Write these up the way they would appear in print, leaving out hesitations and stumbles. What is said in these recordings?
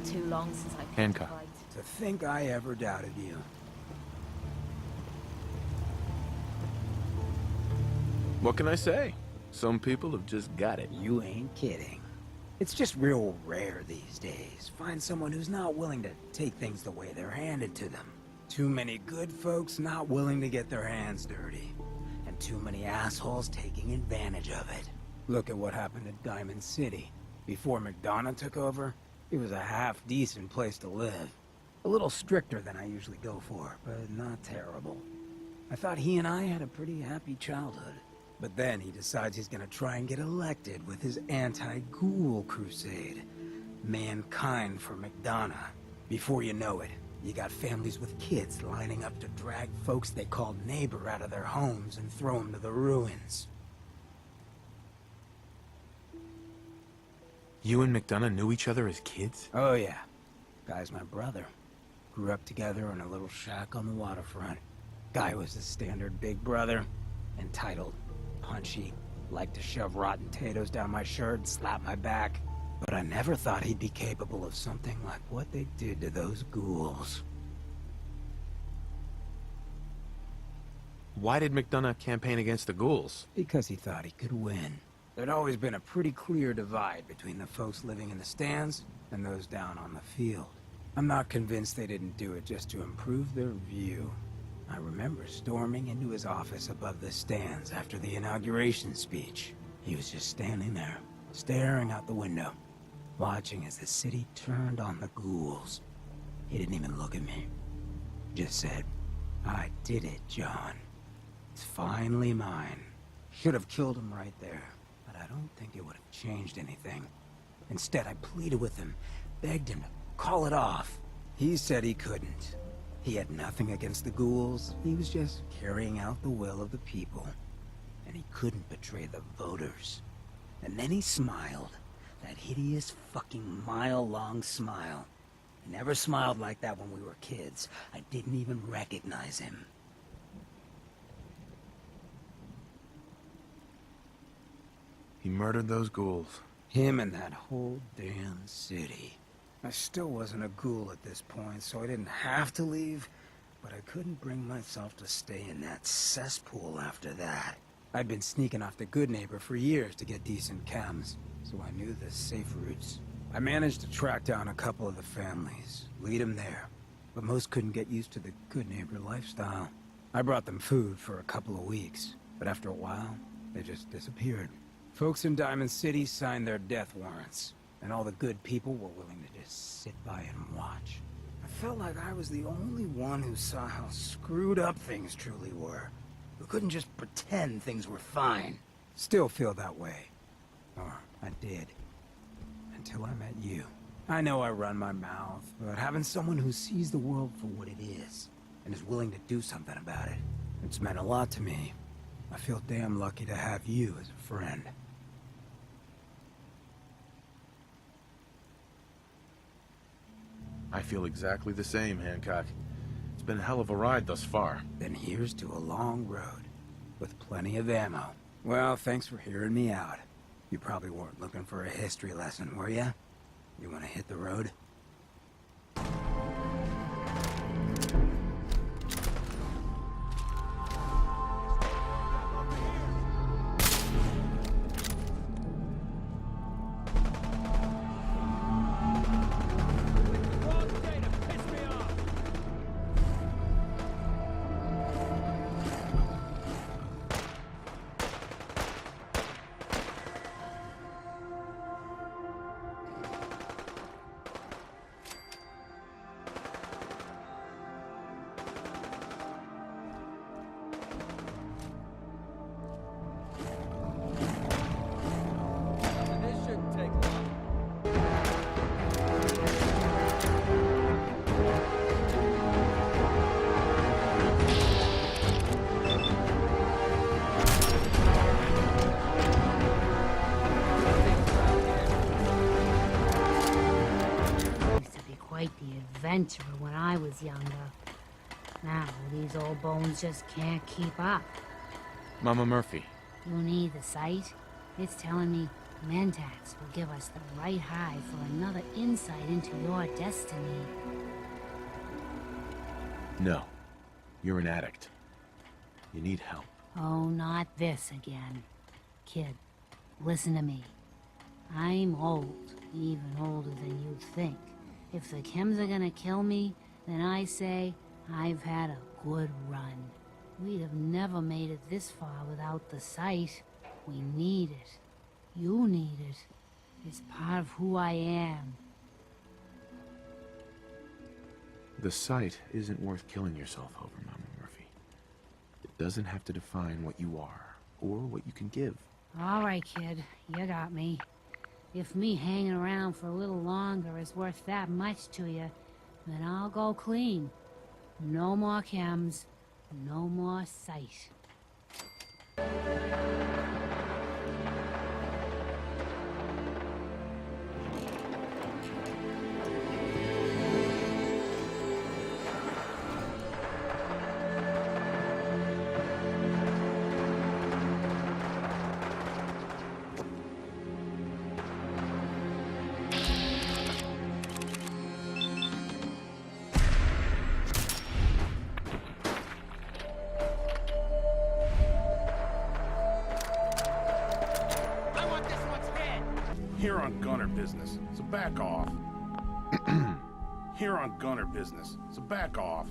been too long since I've Hancock. fight. To think I ever doubted you. What can I say? Some people have just got it. You ain't kidding. It's just real rare these days. Find someone who's not willing to take things the way they're handed to them. Too many good folks not willing to get their hands dirty. And too many assholes taking advantage of it. Look at what happened at Diamond City. Before McDonough took over, it was a half-decent place to live. A little stricter than I usually go for, but not terrible. I thought he and I had a pretty happy childhood. But then he decides he's gonna try and get elected with his anti-ghoul crusade. Mankind for McDonough. Before you know it, you got families with kids lining up to drag folks they called neighbor out of their homes and throw them to the ruins. You and McDonough knew each other as kids? Oh yeah. Guy's my brother. Grew up together in a little shack on the waterfront. Guy was the standard big brother. Entitled, punchy, liked to shove rotten potatoes down my shirt and slap my back. But I never thought he'd be capable of something like what they did to those ghouls. Why did McDonough campaign against the ghouls? Because he thought he could win. There'd always been a pretty clear divide between the folks living in the stands and those down on the field. I'm not convinced they didn't do it just to improve their view. I remember storming into his office above the stands after the inauguration speech. He was just standing there, staring out the window, watching as the city turned on the ghouls. He didn't even look at me. Just said, "I did it, John. It's finally mine." Should have killed him right there, but I don't think it would have changed anything. Instead, I pleaded with him, begged him to call it off. He said he couldn't. He had nothing against the ghouls. He was just carrying out the will of the people. And he couldn't betray the voters. And then he smiled. That hideous fucking mile-long smile. He never smiled like that when we were kids. I didn't even recognize him. He murdered those ghouls. Him and that whole damn city. I still wasn't a ghoul at this point, so I didn't have to leave, but I couldn't bring myself to stay in that cesspool after that. I'd been sneaking off the good neighbor for years to get decent chems, so I knew the safe routes. I managed to track down a couple of the families, lead them there, but most couldn't get used to the good neighbor lifestyle. I brought them food for a couple of weeks, but after a while, they just disappeared. Folks in Diamond City signed their death warrants, and all the good people were willing to just sit by and watch. I felt like I was the only one who saw how screwed up things truly were, who couldn't just pretend things were fine. Still feel that way. Or I did. Until I met you. I know I run my mouth, but having someone who sees the world for what it is, and is willing to do something about it, it's meant a lot to me. I feel damn lucky to have you as a friend. I feel exactly the same, Hancock. It's been a hell of a ride thus far. Then here's to a long road, with plenty of ammo. Well, thanks for hearing me out. You probably weren't looking for a history lesson, were ya? You wanna hit the road? Adventurer when I was younger. Now, these old bones just can't keep up. Mama Murphy. You need the sight. It's telling me Mentats will give us the right high for another insight into your destiny. No. You're an addict. You need help. Oh, not this again. Kid, listen to me. I'm old, even older than you think. If the chems are gonna kill me, then I say I've had a good run. We'd have never made it this far without the sight. We need it. You need it. It's part of who I am. The sight isn't worth killing yourself over, Mama Murphy. It doesn't have to define what you are, or what you can give. All right, kid. You got me. If me hanging around for a little longer is worth that much to you, then I'll go clean. No more chems. No more sight. Here on gunner business, so back off. Here on gunner business, so back off.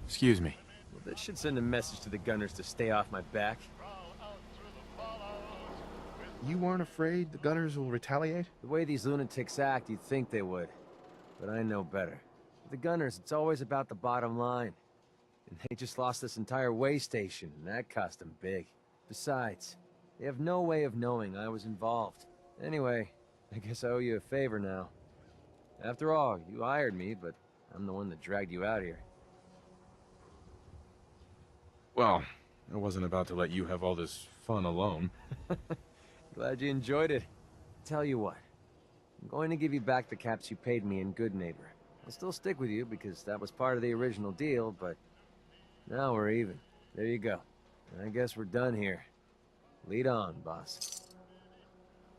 Excuse me. Well, this should send a message to the gunners to stay off my back. You aren't afraid the gunners will retaliate? The way these lunatics act, you'd think they would. But I know better. With the gunners, it's always about the bottom line. And they just lost this entire way station, and that cost them big. Besides, they have no way of knowing I was involved. Anyway, I guess I owe you a favor now. After all, you hired me, but I'm the one that dragged you out here. Well, I wasn't about to let you have all this fun alone. Glad you enjoyed it. Tell you what, I'm going to give you back the caps you paid me in Good Neighbor. I'll still stick with you because that was part of the original deal, but now we're even. There you go. I guess we're done here. Lead on, boss.